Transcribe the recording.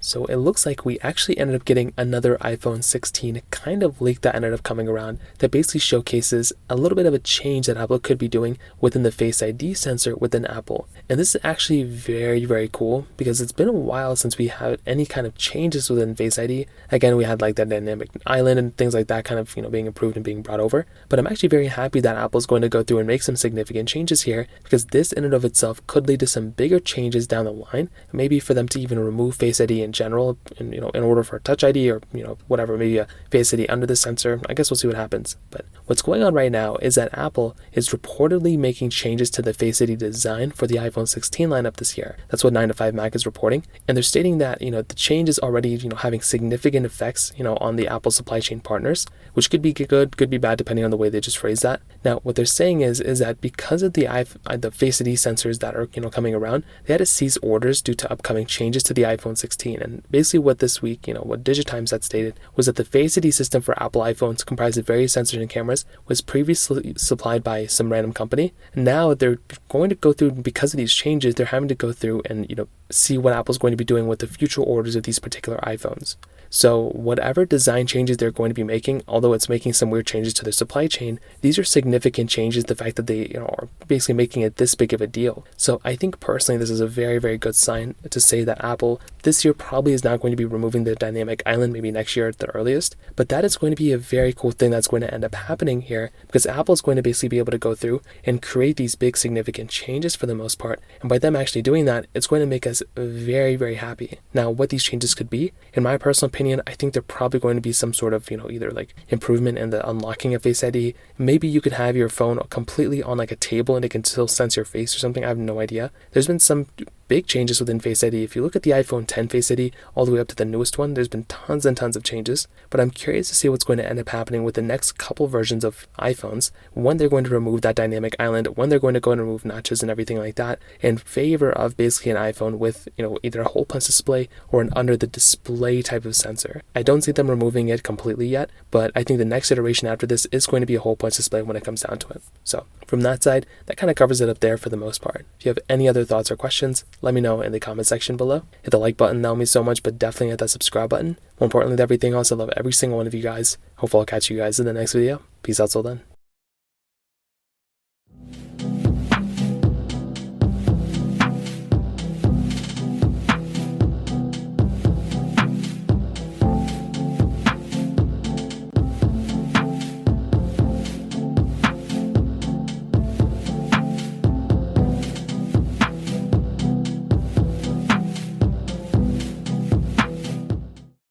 So it looks like we actually ended up getting another iPhone 16 kind of leak that ended up coming around that basically showcases a little bit of a change that Apple could be doing within the Face ID sensor within Apple. And this is actually very, very cool because it's been a while since we had any kind of changes within Face ID. Again, we had like that dynamic island and things like that kind of, being improved and being brought over. But I'm actually very happy that Apple's going to go through and make some significant changes here, because this in and of itself could lead to some bigger changes down the line. Maybe for them to even remove Face ID in general, and, in order for Touch ID or, whatever, maybe a Face ID under the sensor. I guess we'll see what happens. But what's going on right now is that Apple is reportedly making changes to the Face ID design for the iPhone 16 lineup this year. That's what 9to5Mac is reporting. And they're stating that, the change is already, having significant effects, on the Apple supply chain partners, which could be good, could be bad, depending on the way they just phrase that. Now, what they're saying is that because of the Face ID sensors that are, coming around, they had to cease orders due to upcoming changes to the iPhone 16. And basically what this week, what Digitimes had stated was that the Face ID system for Apple iPhones, comprised of various sensors and cameras, was previously supplied by some random company. Now they're going to go through, because of these changes, they're having to go through and, see what Apple's going to be doing with the future orders of these particular iPhones. So whatever design changes they're going to be making, although it's making some weird changes to their supply chain, these are significant changes, the fact that they are basically making it this big of a deal. So I think personally this is a very, very good sign to say that Apple this year probably is not going to be removing the dynamic island, maybe next year at the earliest, but that is going to be a very cool thing that's going to end up happening here, because Apple is going to basically be able to go through and create these big significant changes for the most part, and by them actually doing that, it's going to make us very, very happy. Now, what these changes could be, in my personal opinion, I think they're probably going to be some sort of, either like improvement in the unlocking of Face ID. Maybe you could have your phone completely on like a table and it can still sense your face or something. I have no idea. There's been some big changes within Face ID. If you look at the iPhone 10 Face ID all the way up to the newest one, there's been tons and tons of changes, but I'm curious to see what's going to end up happening with the next couple versions of iPhones, when they're going to remove that dynamic island, when they're going to go and remove notches and everything like that, in favor of basically an iPhone with, either a hole punch display or an under the display type of sensor. I don't see them removing it completely yet, but I think the next iteration after this is going to be a hole punch display when it comes down to it. So from that side, that kind of covers it up there for the most part. If you have any other thoughts or questions, let me know in the comment section below. Hit the like button, that would mean so much, but definitely hit that subscribe button. More importantly than everything else, I love every single one of you guys. Hopefully I'll catch you guys in the next video. Peace out till then.